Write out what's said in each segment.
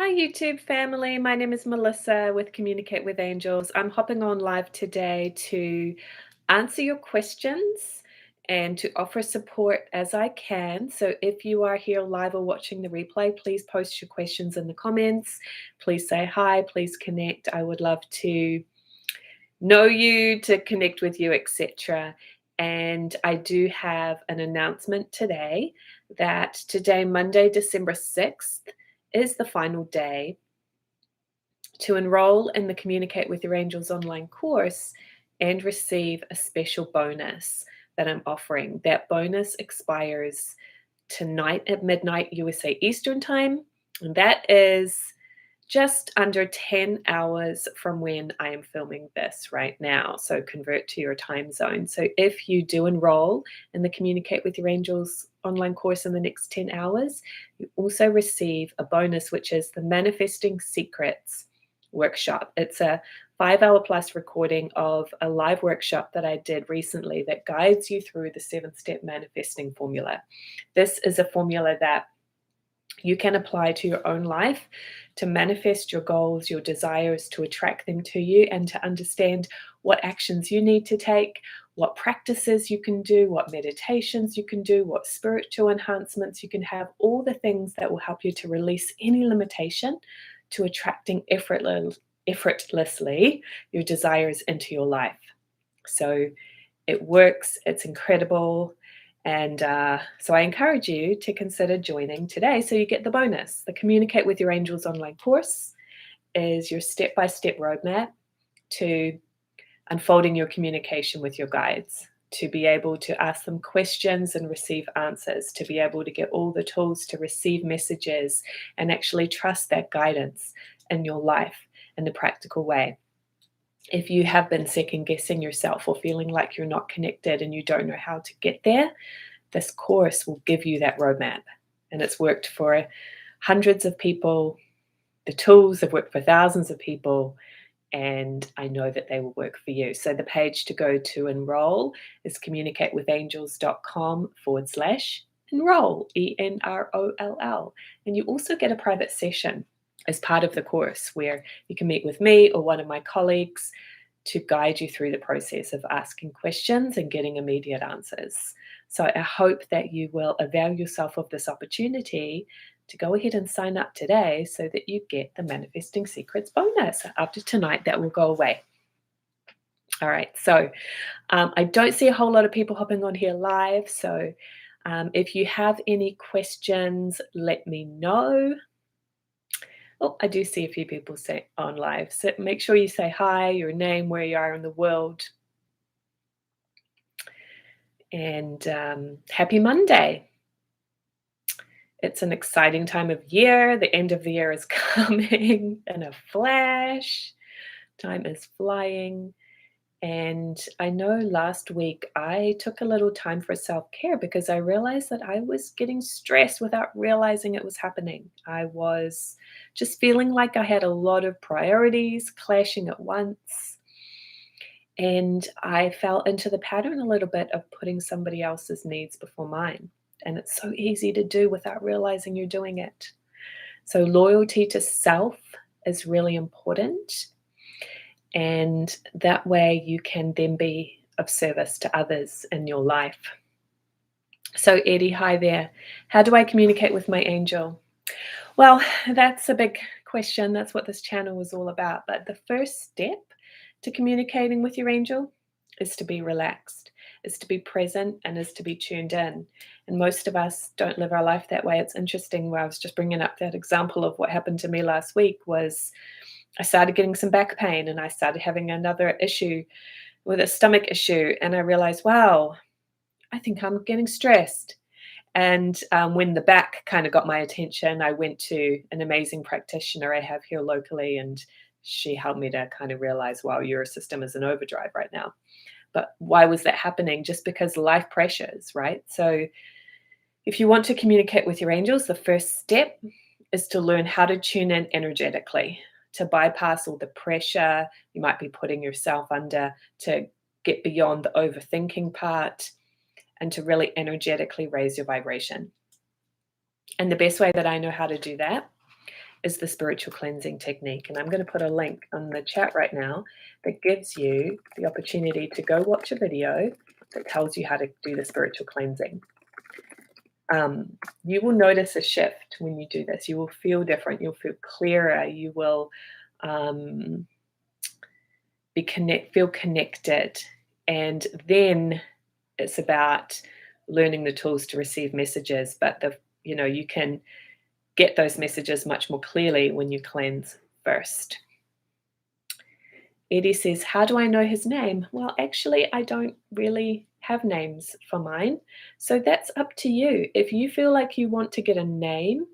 Hi, YouTube family. My name is Melissa with Communicate with Angels. I'm hopping on live today to answer your questions and to offer support as I can. So, if you are here live or watching the replay, please post your questions in the comments. Please say hi, please connect. I would love to know you, to connect with you, etc. And I do have an announcement today that today, Monday, December 6th, is the final day to enroll in the Communicate with Your Angels online course and receive a special bonus that I'm offering. That bonus expires tonight at midnight USA Eastern Time, and that is just under 10 hours from when I am filming this right now. So convert to your time zone. So if you do enroll in the Communicate with Your Angels online course in the next 10 hours, you also receive a bonus, which is the Manifesting Secrets workshop. It's a 5-hour plus recording of a live workshop that I did recently that guides you through the 7-step manifesting formula. This is a formula that you can apply to your own life to manifest your goals, your desires, to attract them to you, and to understand what actions you need to take, what practices you can do, what meditations you can do, what spiritual enhancements you can have, all the things that will help you to release any limitation to attracting effortlessly your desires into your life. So it works, it's incredible. And so I encourage you to consider joining today so you get the bonus. The Communicate with Your Angels online course is your step-by-step roadmap to unfolding your communication with your guides, to be able to ask them questions and receive answers, to be able to get all the tools to receive messages and actually trust that guidance in your life in a practical way. If you have been second guessing yourself or feeling like you're not connected and you don't know how to get there, this course will give you that roadmap. And it's worked for hundreds of people. The tools have worked for thousands of people, and I know that they will work for you. So the page to go to enroll is communicatewithangels.com/enroll, ENROLL. And you also get a private session as part of the course where you can meet with me or one of my colleagues to guide you through the process of asking questions and getting immediate answers. So I hope that you will avail yourself of this opportunity to go ahead and sign up today so that you get the Manifesting Secrets bonus. After tonight, that will go away. All right, so I don't see a whole lot of people hopping on here live. So if you have any questions, let me know. Oh, I do see a few people say on live. So make sure you say hi, your name, where you are in the world. And happy Monday. It's an exciting time of year. The end of the year is coming in a flash. Time is flying. And I know last week I took a little time for self-care because I realized that I was getting stressed without realizing it was happening. I was just feeling like I had a lot of priorities clashing at once. And I fell into the pattern a little bit of putting somebody else's needs before mine. And it's so easy to do without realizing you're doing it. So loyalty to self is really important. And that way you can then be of service to others in your life. So Eddie, hi there. How do I communicate with my angel? Well, that's a big question. That's what this channel is all about. But the first step to communicating with your angel is to be relaxed, is to be present, and is to be tuned in. And most of us don't live our life that way. It's interesting where I was just bringing up that example of what happened to me last week was I started getting some back pain and I started having another issue with a stomach issue. And I realized, wow, I think I'm getting stressed. And when the back kind of got my attention, I went to an amazing practitioner I have here locally, and she helped me to kind of realize, wow, your system is in overdrive right now. But why was that happening? Just because life pressures, right? So if you want to communicate with your angels, the first step is to learn how to tune in energetically, to bypass all the pressure you might be putting yourself under, to get beyond the overthinking part, and to really energetically raise your vibration. And the best way that I know how to do that is the spiritual cleansing technique. And I'm going to put a link on the chat right now that gives you the opportunity to go watch a video that tells you how to do the spiritual cleansing. You will notice a shift when you do this. You will feel different. You'll feel clearer. You will feel connected. And then it's about learning the tools to receive messages. But you can get those messages much more clearly when you cleanse first. Eddie says, how do I know his name? Well, actually, I don't really have names for mine. So that's up to you. If you feel like you want to get a name,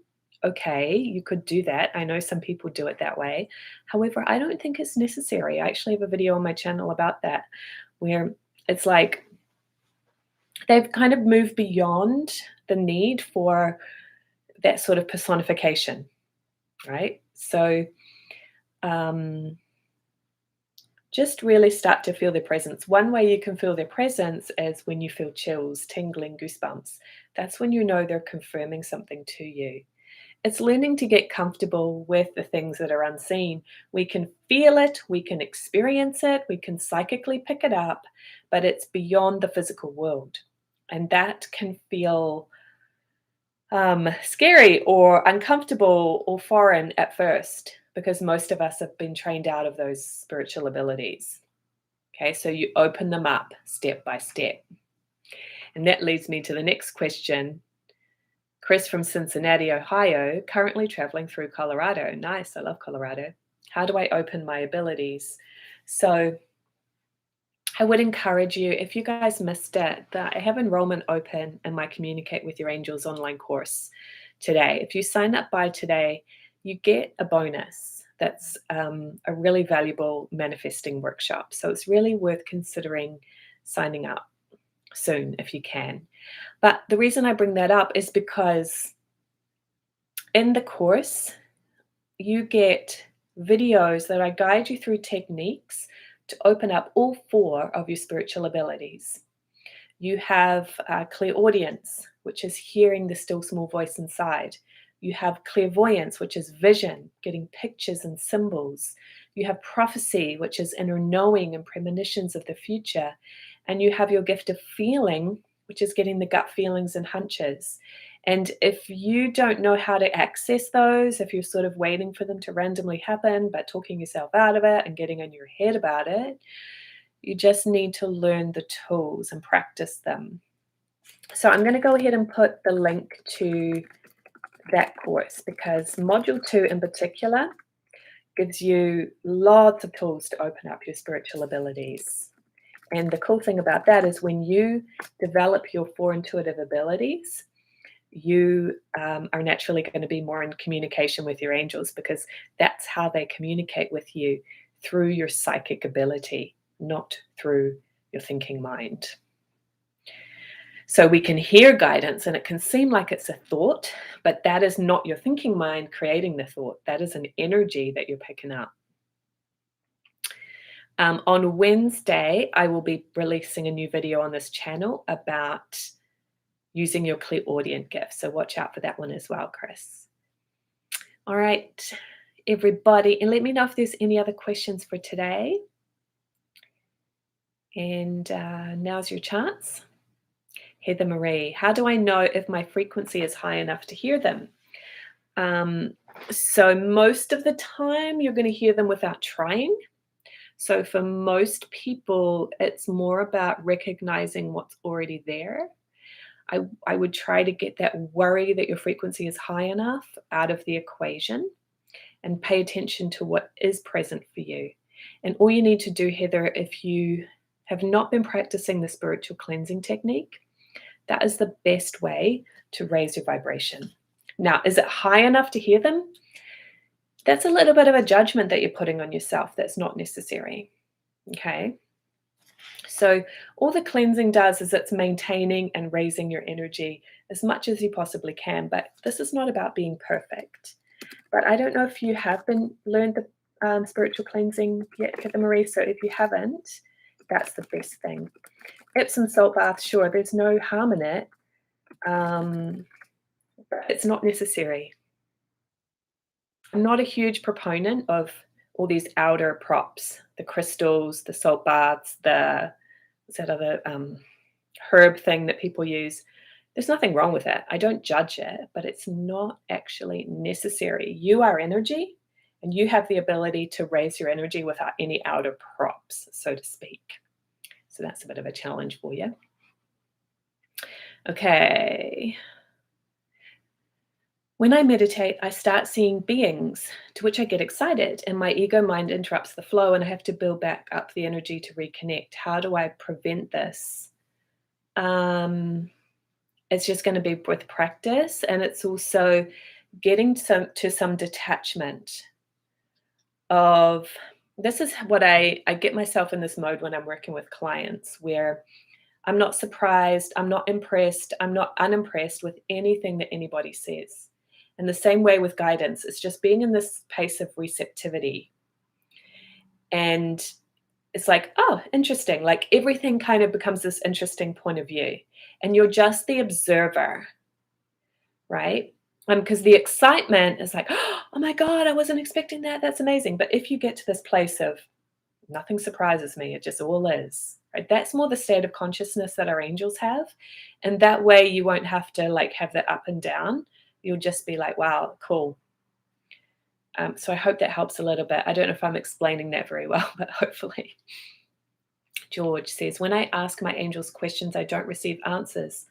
okay, you could do that. I know some people do it that way. However, I don't think it's necessary. I actually have a video on my channel about that, where it's like they've kind of moved beyond the need for that sort of personification, right? So just really start to feel their presence. One way you can feel their presence is when you feel chills, tingling, goosebumps. That's when you know they're confirming something to you. It's learning to get comfortable with the things that are unseen. We can feel it, we can experience it, we can psychically pick it up, but it's beyond the physical world. And that can feel scary or uncomfortable or foreign at first, because most of us have been trained out of those spiritual abilities. Okay, so you open them up step by step. And that leads me to the next question. Chris from Cincinnati, Ohio, currently traveling through Colorado. Nice, I love Colorado. How do I open my abilities? So I would encourage you, if you guys missed it, that I have enrollment open in my Communicate with Your Angels online course today. If you sign up by today, you get a bonus. That's a really valuable manifesting workshop. So it's really worth considering signing up soon if you can. But the reason I bring that up is because in the course, you get videos that I guide you through techniques to open up all 4 of your spiritual abilities. You have clairaudience, which is hearing the still small voice inside. You have clairvoyance, which is vision, getting pictures and symbols. You have prophecy, which is inner knowing and premonitions of the future. And you have your gift of feeling, which is getting the gut feelings and hunches. And if you don't know how to access those, if you're sort of waiting for them to randomly happen, but talking yourself out of it and getting in your head about it, you just need to learn the tools and practice them. So I'm going to go ahead and put the link to that course, because Module 2 in particular gives you lots of tools to open up your spiritual abilities. And the cool thing about that is when you develop your 4 intuitive abilities, you are naturally going to be more in communication with your angels, because that's how they communicate with you, through your psychic ability, not through your thinking mind. So we can hear guidance and it can seem like it's a thought, but that is not your thinking mind creating the thought. That is an energy that you're picking up. On Wednesday, I will be releasing a new video on this channel about using your clairaudient gift. So watch out for that one as well, Chris. All right, everybody. And let me know if there's any other questions for today. And now's your chance. Heather Marie, how do I know if my frequency is high enough to hear them? So most of the time you're going to hear them without trying. So for most people, it's more about recognizing what's already there. I would try to get that worry that your frequency is high enough out of the equation and pay attention to what is present for you. And all you need to do, Heather, if you have not been practicing the spiritual cleansing technique, that is the best way to raise your vibration. Now, is it high enough to hear them? That's a little bit of a judgment that you're putting on yourself that's not necessary. Okay? So all the cleansing does is it's maintaining and raising your energy as much as you possibly can. But this is not about being perfect. But I don't know if you have learned the spiritual cleansing yet, Heather Marie. So if you haven't, that's the best thing. Epsom salt bath, sure, there's no harm in it, but it's not necessary. I'm not a huge proponent of all these outer props, the crystals, the salt baths, what's that other herb thing that people use. There's nothing wrong with it. I don't judge it, but it's not actually necessary. You are energy, and you have the ability to raise your energy without any outer props, so to speak. So that's a bit of a challenge for you. Okay. When I meditate, I start seeing beings, to which I get excited, and my ego mind interrupts the flow, and I have to build back up the energy to reconnect. How do I prevent this? It's just going to be with practice, and it's also getting to some detachment of this is what I get myself in this mode when I'm working with clients where I'm not surprised, I'm not impressed, I'm not unimpressed with anything that anybody says. And the same way with guidance, it's just being in this place of receptivity. And it's like, oh, interesting. Like everything kind of becomes this interesting point of view. And you're just the observer, right? Because the excitement is like, oh my God, I wasn't expecting that. That's amazing. But if you get to this place of nothing surprises me, it just all is, right? That's more the state of consciousness that our angels have. And that way you won't have to like have that up and down. You'll just be like, wow, cool. So I hope that helps a little bit. I don't know if I'm explaining that very well, but hopefully. George says, when I ask my angels questions, I don't receive answers,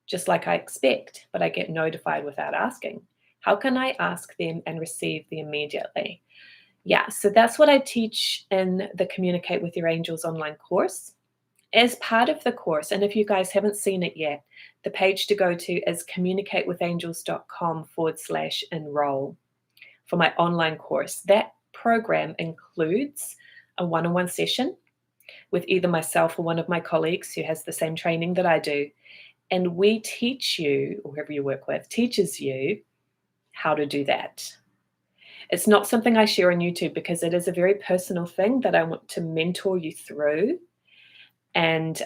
just like I expect, but I get notified without asking. How can I ask them and receive them immediately? Yeah, so that's what I teach in the Communicate with Your Angels online course. As part of the course, and if you guys haven't seen it yet, the page to go to is communicatewithangels.com/enroll for my online course. That program includes a one-on-one session with either myself or one of my colleagues who has the same training that I do. And we teach you, or whoever you work with, teaches you how to do that. It's not something I share on YouTube because it is a very personal thing that I want to mentor you through and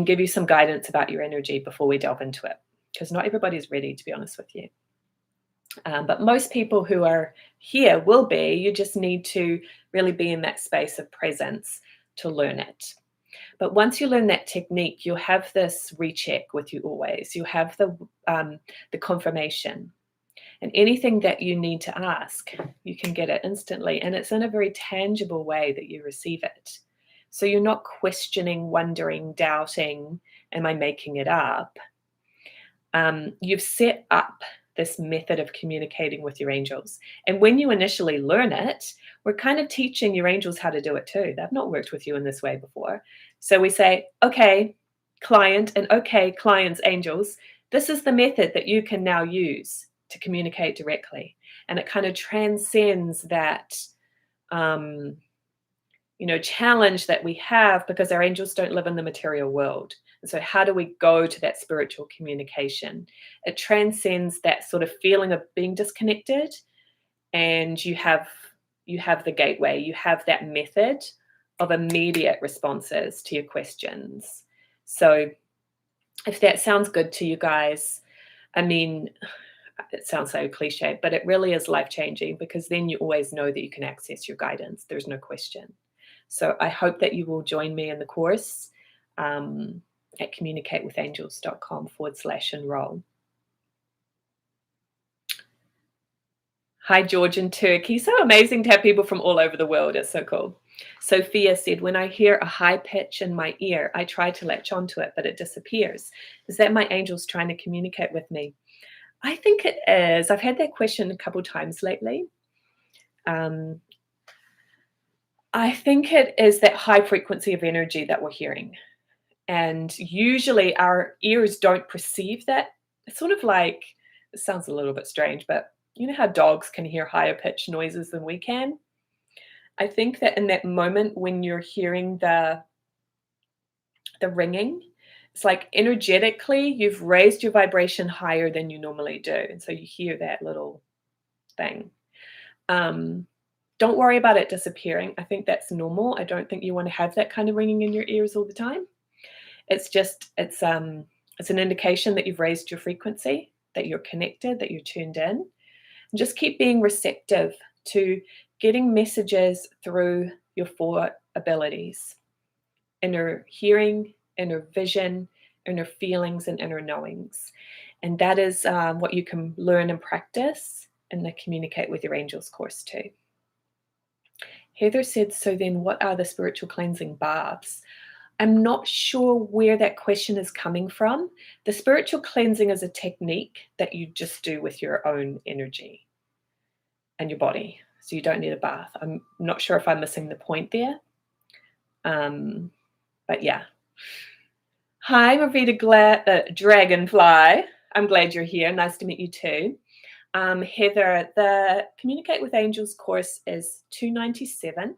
give you some guidance about your energy before we delve into it. Because not everybody's ready, to be honest with you. But most people who are here will be. You just need to really be in that space of presence to learn it. But once you learn that technique, you'll have this recheck with you always. You have the confirmation. And anything that you need to ask, you can get it instantly. And it's in a very tangible way that you receive it. So you're not questioning, wondering, doubting, am I making it up? You've set up this method of communicating with your angels. And when you initially learn it, we're kind of teaching your angels how to do it too. They've not worked with you in this way before. So we say, okay, client, and okay, client's angels, this is the method that you can now use to communicate directly. And it kind of transcends that challenge that we have because our angels don't live in the material world. And so how do we go to that spiritual communication? It transcends that sort of feeling of being disconnected, and you have the gateway, you have that method of immediate responses to your questions. So if that sounds good to you guys, I mean, it sounds so cliche, but it really is life-changing because then you always know that you can access your guidance. There's no question. So I hope that you will join me in the course at communicatewithangels.com/enroll. Hi, George in Turkey. So amazing to have people from all over the world. It's so cool. Sophia said, when I hear a high pitch in my ear, I try to latch onto it, but it disappears. Is that my angels trying to communicate with me? I think it is. I've had that question a couple times lately. I think it is that high frequency of energy that we're hearing. And usually our ears don't perceive that. It's sort of like, it sounds a little bit strange, but you know how dogs can hear higher pitched noises than we can? I think that in that moment when you're hearing the ringing, it's like energetically you've raised your vibration higher than you normally do. And so you hear that little thing. Don't worry about it disappearing. I think that's normal. I don't think you want to have that kind of ringing in your ears all the time. It's just, it's an indication that you've raised your frequency, that you're connected, that you're tuned in. Just keep being receptive to getting messages through your 4 abilities: inner hearing, inner vision, inner feelings, and inner knowings. And that is what you can learn and practice in the Communicate with Your Angels course too. Heather said, so then what are the spiritual cleansing baths? I'm not sure where that question is coming from. The spiritual cleansing is a technique that you just do with your own energy and your body. So you don't need a bath. I'm not sure if I'm missing the point there. But yeah. Hi, Ravita Dragonfly. I'm glad you're here. Nice to meet you too. Heather, the Communicate with Angels course is $297.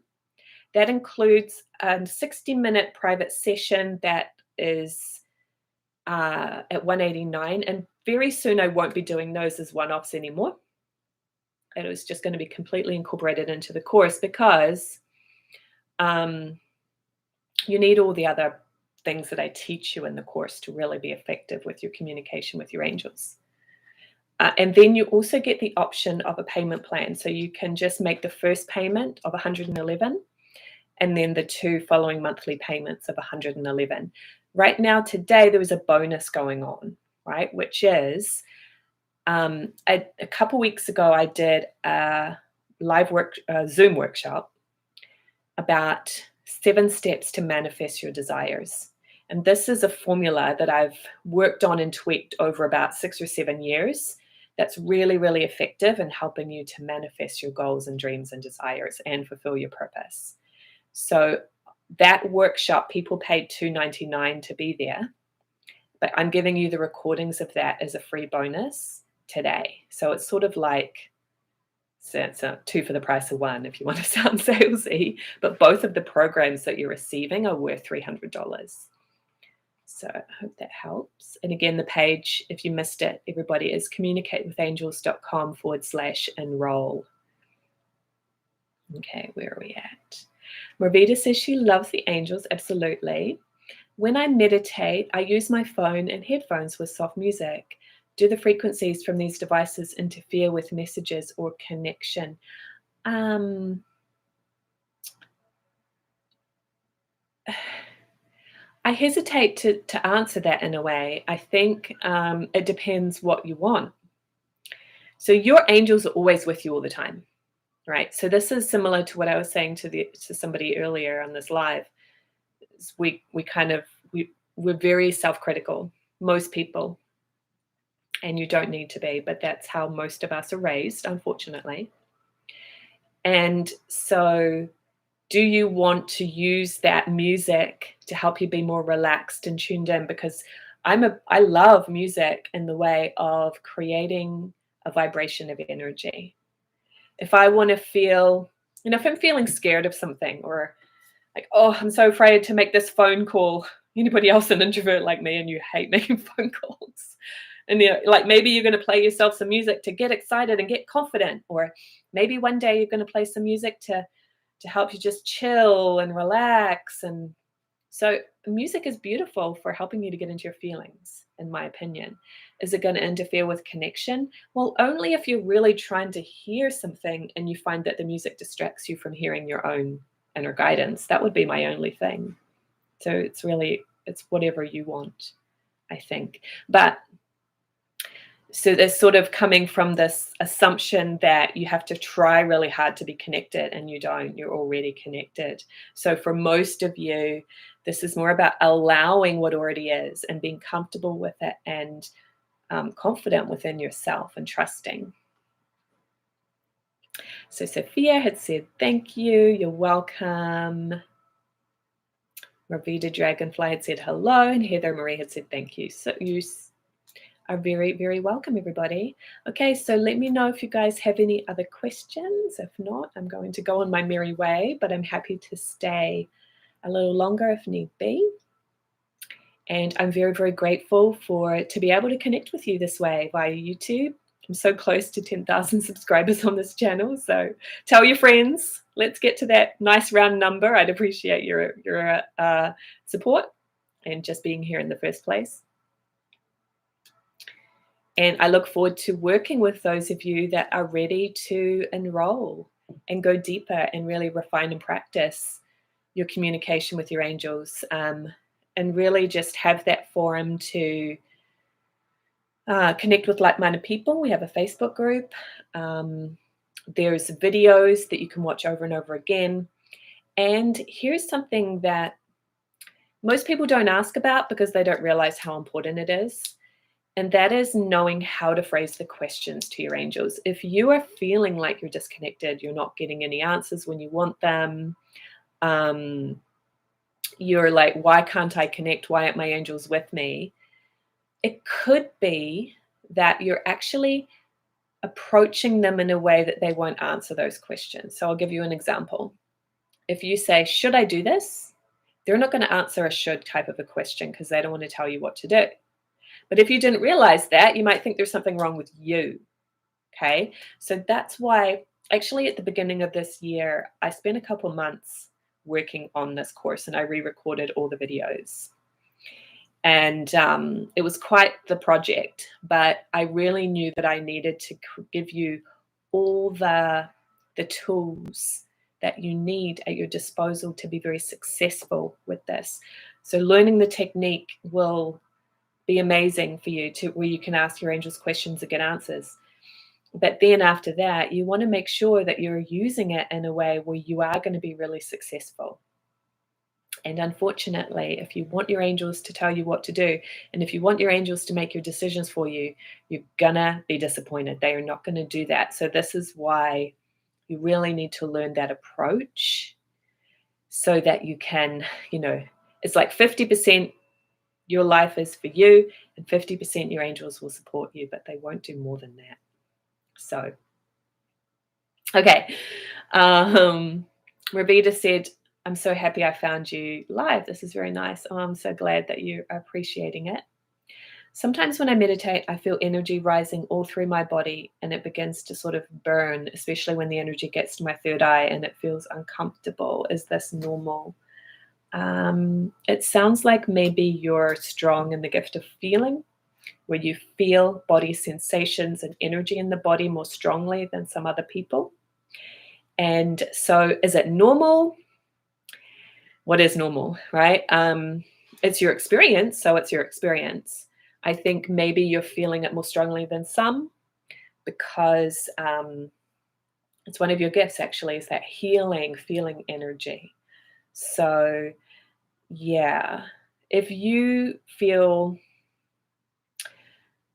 That includes a 60-minute private session that is at $189. And very soon I won't be doing those as one-offs anymore. It was just going to be completely incorporated into the course because you need all the other things that I teach you in the course to really be effective with your communication with your angels. And then you also get the option of a payment plan. So you can just make the first payment of $111 and then the 2 following monthly payments of $111. Right now, today, there is a bonus going on, right? Which is a couple weeks ago, I did a live Zoom workshop about 7 steps to manifest your desires. And this is a formula that I've worked on and tweaked over about 6 or 7 years. That's really, really effective in helping you to manifest your goals and dreams and desires and fulfill your purpose. So that workshop, people paid $299 to be there, but I'm giving you the recordings of that as a free bonus today. So it's sort of like, so it's 2 for the price of 1 if you want to sound salesy, but both of the programs that you're receiving are worth $300. So I hope that helps. And again, the page, if you missed it, everybody, is communicatewithangels.com/enroll. Okay, where are we at? Ravita says she loves the angels. Absolutely. When I meditate, I use my phone and headphones with soft music. Do the frequencies from these devices interfere with messages or connection? I hesitate to answer that in a way. I think it depends what you want. So your angels are always with you all the time, right? So this is similar to what I was saying to somebody earlier on this live. We're very self-critical, most people, and you don't need to be, but that's how most of us are raised, unfortunately. And so do you want to use that music to help you be more relaxed and tuned in? Because I love music in the way of creating a vibration of energy. If I want to feel, if I'm feeling scared of something, or like, oh, I'm so afraid to make this phone call. Anybody else an introvert like me and you hate making phone calls? And like maybe you're going to play yourself some music to get excited and get confident, or maybe one day you're going to play some music to help you just chill and relax. And so music is beautiful for helping you to get into your feelings, in my opinion. Is it going to interfere with connection? Well, only if you're really trying to hear something and you find that the music distracts you from hearing your own inner guidance. That would be my only thing. So it's whatever you want, I think. But so there's sort of coming from this assumption that you have to try really hard to be connected, and you don't. You're already connected. So for most of you, this is more about allowing what already is and being comfortable with it and confident within yourself and trusting. So Sophia had said, thank you. You're welcome. Ravita Dragonfly had said hello, and Heather Marie had said thank you. So you are very, very welcome, everybody. Okay, so let me know if you guys have any other questions. If not, I'm going to go on my merry way, but I'm happy to stay a little longer if need be. And I'm very, very grateful to be able to connect with you this way via YouTube. I'm so close to 10,000 subscribers on this channel. So tell your friends. Let's get to that nice round number. I'd appreciate your support and just being here in the first place. And I look forward to working with those of you that are ready to enroll and go deeper and really refine and practice your communication with your angels, and really just have that forum to connect with like-minded people. We have a Facebook group. There's videos that you can watch over and over again. And here's something that most people don't ask about because they don't realize how important it is. And that is knowing how to phrase the questions to your angels. If you are feeling like you're disconnected, you're not getting any answers when you want them, you're like, why can't I connect? Why aren't my angels with me? It could be that you're actually approaching them in a way that they won't answer those questions. So I'll give you an example. If you say, should I do this? They're not going to answer a should type of a question because they don't want to tell you what to do. But if you didn't realize that, you might think there's something wrong with you. Okay. So that's why actually at the beginning of this year, I spent a couple months working on this course and I re-recorded all the videos. And it was quite the project, but I really knew that I needed to give you all the tools that you need at your disposal to be very successful with this. So learning the technique will be amazing for you to where you can ask your angels questions and get answers. But then after that, you want to make sure that you're using it in a way where you are going to be really successful. And unfortunately, if you want your angels to tell you what to do, and if you want your angels to make your decisions for you, you're gonna be disappointed. They are not going to do that. So this is why you really need to learn that approach so that you can, it's like 50% your life is for you and 50% your angels will support you, but they won't do more than that. So, okay. Ravita said, I'm so happy I found you live. This is very nice. Oh, I'm so glad that you're appreciating it. Sometimes when I meditate, I feel energy rising all through my body and it begins to sort of burn, especially when the energy gets to my third eye and it feels uncomfortable. Is this normal? It sounds like maybe you're strong in the gift of feeling, where you feel body sensations and energy in the body more strongly than some other people. And so is it normal? What is normal, right? It's your experience, so it's your experience. I think maybe you're feeling it more strongly than some because it's one of your gifts actually, is that healing, feeling energy. So yeah, if you feel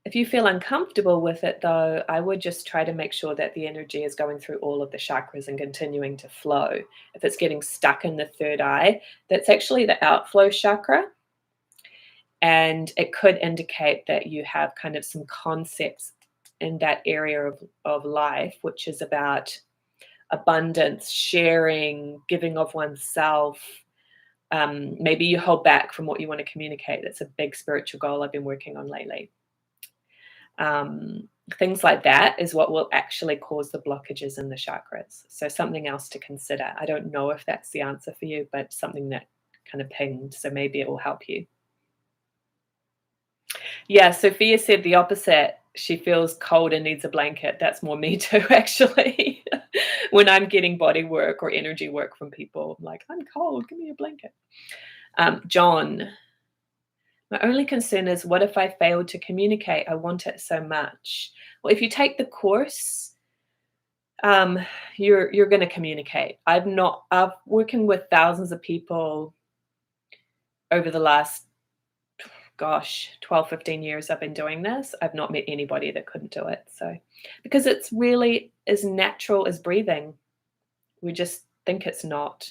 uncomfortable with it though, I would just try to make sure that the energy is going through all of the chakras and continuing to flow. If it's getting stuck in the third eye, that's actually the outflow chakra. And it could indicate that you have kind of some concepts in that area of life, which is about abundance, sharing, giving of oneself. Maybe you hold back from what you want to communicate. It's a big spiritual goal I've been working on lately. Things like that is what will actually cause the blockages in the chakras. So something else to consider. I don't know if that's the answer for you, but something that kind of pinged. So maybe it will help you. Yeah, Sophia said the opposite. She feels cold and needs a blanket. That's more me too, actually. When I'm getting body work or energy work from people, I'm like, I'm cold, give me a blanket. John, my only concern is what if I failed to communicate? I want it so much. Well, if you take the course, you're going to communicate. I've working with thousands of people over the last 12, 15 years I've been doing this. I've not met anybody that couldn't do it. So, because it's really as natural as breathing. We just think it's not.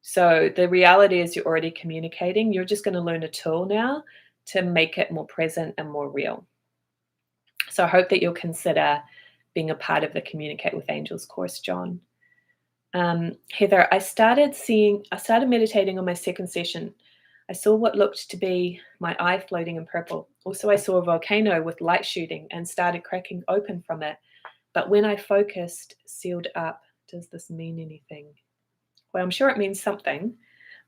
So the reality is you're already communicating. You're just going to learn a tool now to make it more present and more real. So I hope that you'll consider being a part of the Communicate with Angels course, John. Heather, I started meditating on my second session. I saw what looked to be my eye floating in purple. Also, I saw a volcano with light shooting and started cracking open from it. But when I focused, sealed up. Does this mean anything? Well, I'm sure it means something.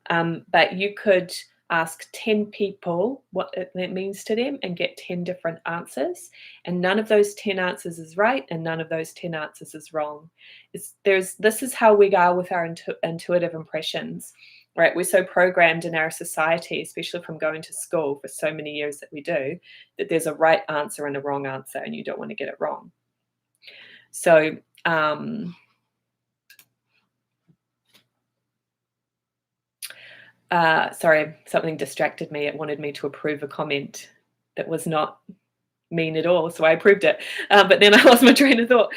But you could ask 10 people what it means to them and get 10 different answers. And none of those 10 answers is right, and none of those 10 answers is wrong. This is how we are with our intuitive impressions, right? We're so programmed in our society, especially from going to school for so many years that we do, that there's a right answer and a wrong answer, and you don't want to get it wrong. So, sorry, something distracted me. It wanted me to approve a comment that was not mean at all, so I approved it. But then I lost my train of thought.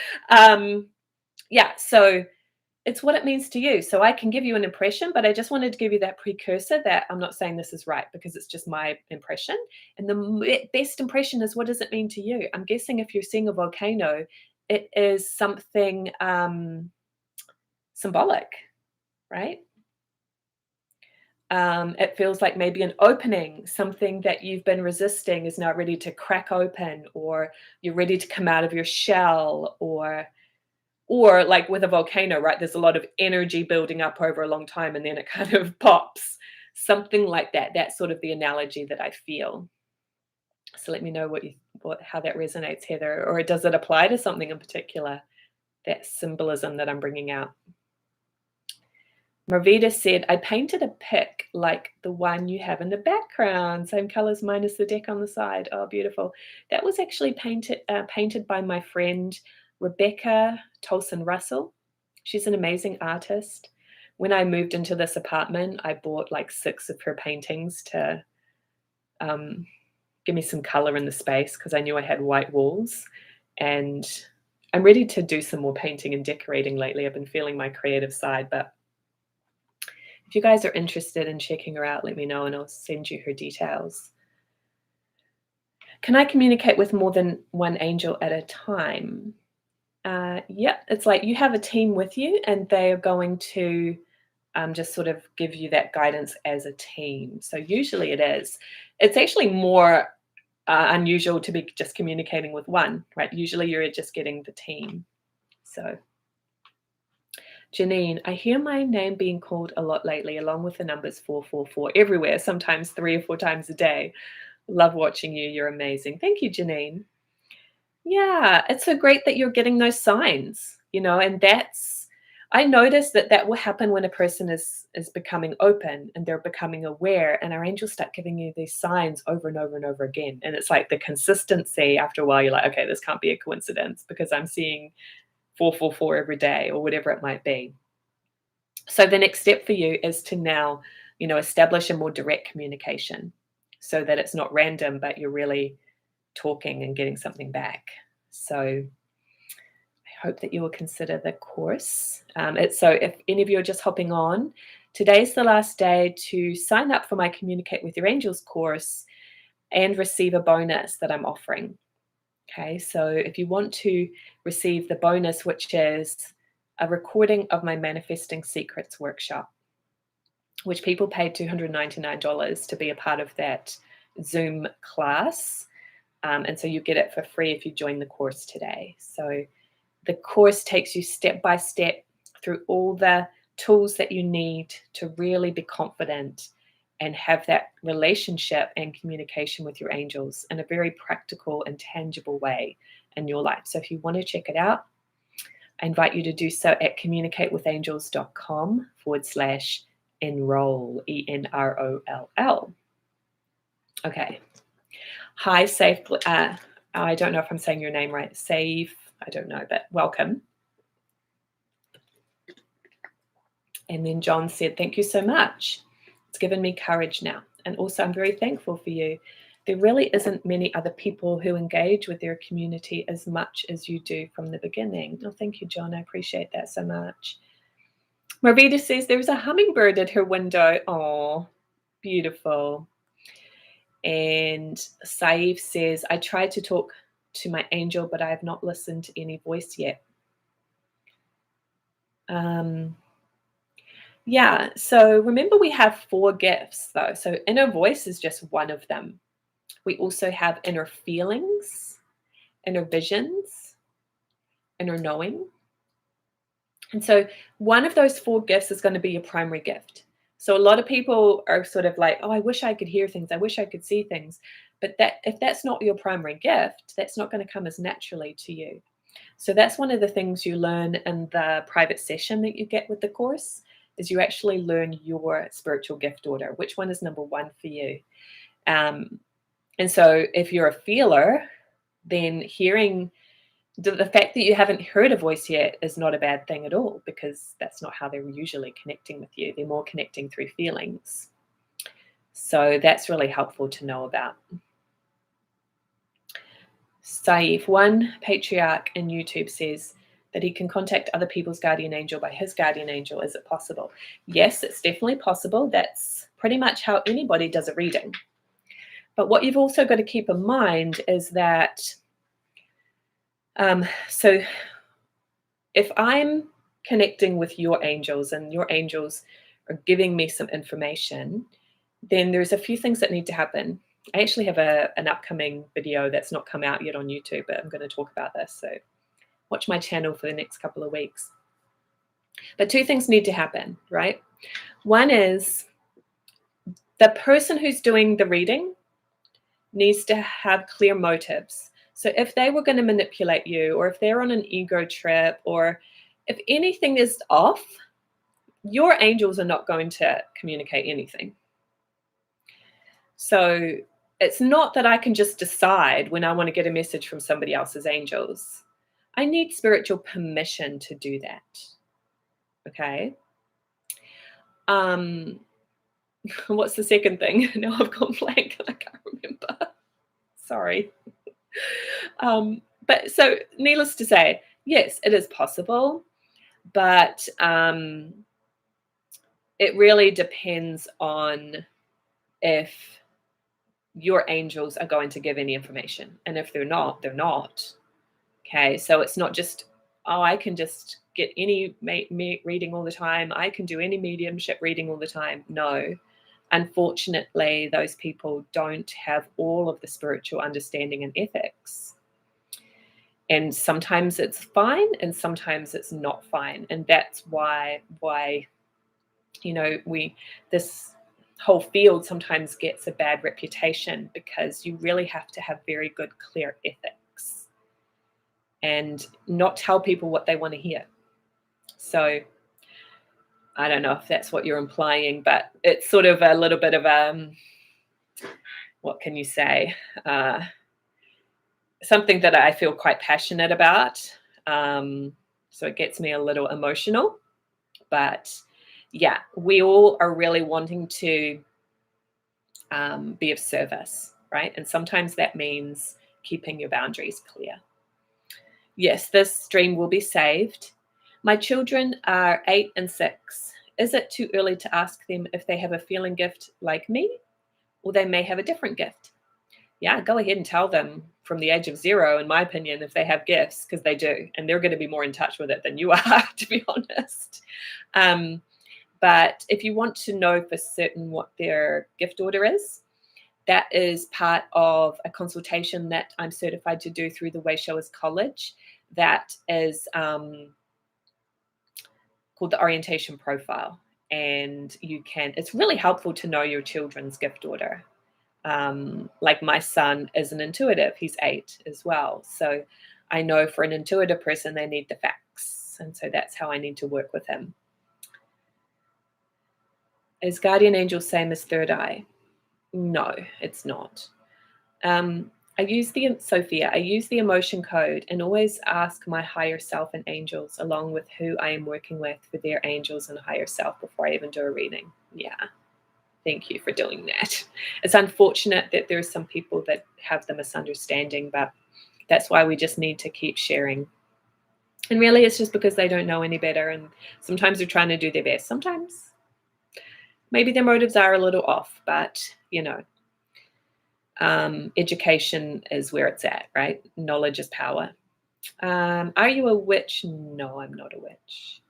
Yeah, so it's what it means to you. So I can give you an impression, but I just wanted to give you that precursor that I'm not saying this is right, because it's just my impression. And the best impression is, what does it mean to you? I'm guessing if you're seeing a volcano, it is something symbolic, right? It feels like maybe an opening, something that you've been resisting is now ready to crack open, or you're ready to come out of your shell, or like with a volcano, right? There's a lot of energy building up over a long time, and then it kind of pops. Something like that. That's sort of the analogy that I feel. So let me know how that resonates, Heather, or does it apply to something in particular? That symbolism that I'm bringing out. Marvita said, I painted a pic like the one you have in the background, same colors minus the deck on the side. Oh, beautiful. That was actually painted by my friend Rebecca Tolson Russell. She's an amazing artist. When I moved into this apartment, I bought like 6 of her paintings to give me some color in the space, because I knew I had white walls. And I'm ready to do some more painting and decorating lately. I've been feeling my creative side, but if you guys are interested in checking her out, let me know and I'll send you her details. Can I communicate with more than one angel at a time? Yeah, it's like you have a team with you, and they are going to just sort of give you that guidance as a team. So usually it is. It's actually more unusual to be just communicating with one, right? Usually you're just getting the team. So Janine, I hear my name being called a lot lately, along with the numbers 444 everywhere, sometimes 3 or 4 times a day. Love watching you. You're amazing. Thank you, Janine. Yeah, it's so great that you're getting those signs, and I notice that will happen when a person is becoming open and they're becoming aware, and our angels start giving you these signs over and over and over again. And it's like the consistency. After a while, you're like, okay, this can't be a coincidence, because I'm seeing 444 every day, or whatever it might be. So the next step for you is to now, establish a more direct communication, so that it's not random, but you're really talking and getting something back. So I hope that you will consider the course. So if any of you are just hopping on, today's the last day to sign up for my Communicate with Your Angels course and receive a bonus that I'm offering. Okay, so if you want to receive the bonus, which is a recording of my Manifesting Secrets workshop, which people paid $299 to be a part of that Zoom class. And so you get it for free if you join the course today. So the course takes you step by step through all the tools that you need to really be confident and have that relationship and communication with your angels in a very practical and tangible way in your life. So if you want to check it out, I invite you to do so at communicatewithangels.com/enroll, ENROLL. Okay. Hi, Safe. I don't know if I'm saying your name right. Safe, I don't know, but welcome. And then John said, thank you so much. It's given me courage now. And also, I'm very thankful for you. There really isn't many other people who engage with their community as much as you do from the beginning. Oh, thank you, John. I appreciate that so much. Marvita says there's a hummingbird at her window. Oh, beautiful. And Saif says, I tried to talk to my angel, but I have not listened to any voice yet. Yeah, so remember we have 4 gifts though. So inner voice is just one of them. We also have inner feelings, inner visions, inner knowing. And so one of those 4 gifts is going to be your primary gift. So a lot of people are sort of like, oh, I wish I could hear things. I wish I could see things. But that if that's not your primary gift, that's not going to come as naturally to you. So that's one of the things you learn in the private session that you get with the course is you actually learn your spiritual gift order, which one is number one for you. And so if you're a feeler, then hearing the fact that you haven't heard a voice yet is not a bad thing at all, because that's not how they're usually connecting with you. They're more connecting through feelings. So that's really helpful to know about. Saif, one patriarch in YouTube says that he can contact other people's guardian angel by his guardian angel. Is it possible? Yes, it's definitely possible. That's pretty much how anybody does a reading. But what you've also got to keep in mind is that, so if I'm connecting with your angels and your angels are giving me some information, then there's a few things that need to happen. I actually have an upcoming video that's not come out yet on YouTube, but I'm going to talk about this. So watch my channel for the next couple of weeks. But two things need to happen, right? One is the person who's doing the reading needs to have clear motives. So if they were going to manipulate you, or if they're on an ego trip, or if anything is off, your angels are not going to communicate anything. So it's not that I can just decide when I want to get a message from somebody else's angels. I need spiritual permission to do that. Okay. What's the second thing? Now I've gone blank and I can't remember. Sorry. But so needless to say, yes, it is possible, but it really depends on if your angels are going to give any information. And if they're not, they're not. Okay, so it's not just, oh, I can just get any reading all the time. I can do any mediumship reading all the time. No. Unfortunately, those people don't have all of the spiritual understanding and ethics. And sometimes it's fine and sometimes it's not fine. And that's why you know, this whole field sometimes gets a bad reputation, because you really have to have very good, clear ethics and not tell people what they want to hear. So I don't know if that's what you're implying, but it's sort of a little bit of what can you say? Something that I feel quite passionate about. So it gets me a little emotional. But yeah, we all are really wanting to be of service, right? And sometimes that means keeping your boundaries clear. Yes, this stream will be saved. My children are 8 and 6. Is it too early to ask them if they have a feeling gift like me, or they may have a different gift? Yeah, go ahead and tell them from the age of 0, in my opinion, if they have gifts, because they do, and they're going to be more in touch with it than you are, to be honest. But if you want to know for certain what their gift order is, that is part of a consultation that I'm certified to do through the Way Showers College. That is called the orientation profile. And it's really helpful to know your children's gift order. Like my son is an intuitive, he's 8 as well. So I know for an intuitive person, they need the facts. And so that's how I need to work with him. Is guardian angel same as third eye? No, it's not. I use the emotion code and always ask my higher self and angels, along with who I am working with, for their angels and higher self before I even do a reading. Yeah. Thank you for doing that. It's unfortunate that there are some people that have the misunderstanding, but that's why we just need to keep sharing. And really, it's just because they don't know any better. And sometimes they're trying to do their best. Sometimes maybe their motives are a little off, but, you know, education is where it's at, right? Knowledge is power. Are you a witch? No, I'm not a witch.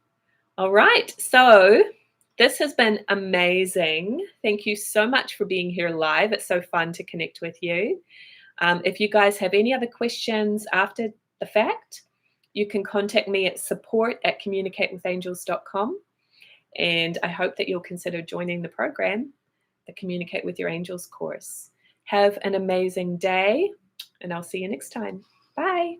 All right. So this has been amazing. Thank you so much for being here live. It's so fun to connect with you. If you guys have any other questions after the fact, you can contact me at support@communicatewithangels.com. And I hope that you'll consider joining the program, the Communicate with Your Angels course. Have an amazing day, and I'll see you next time. Bye.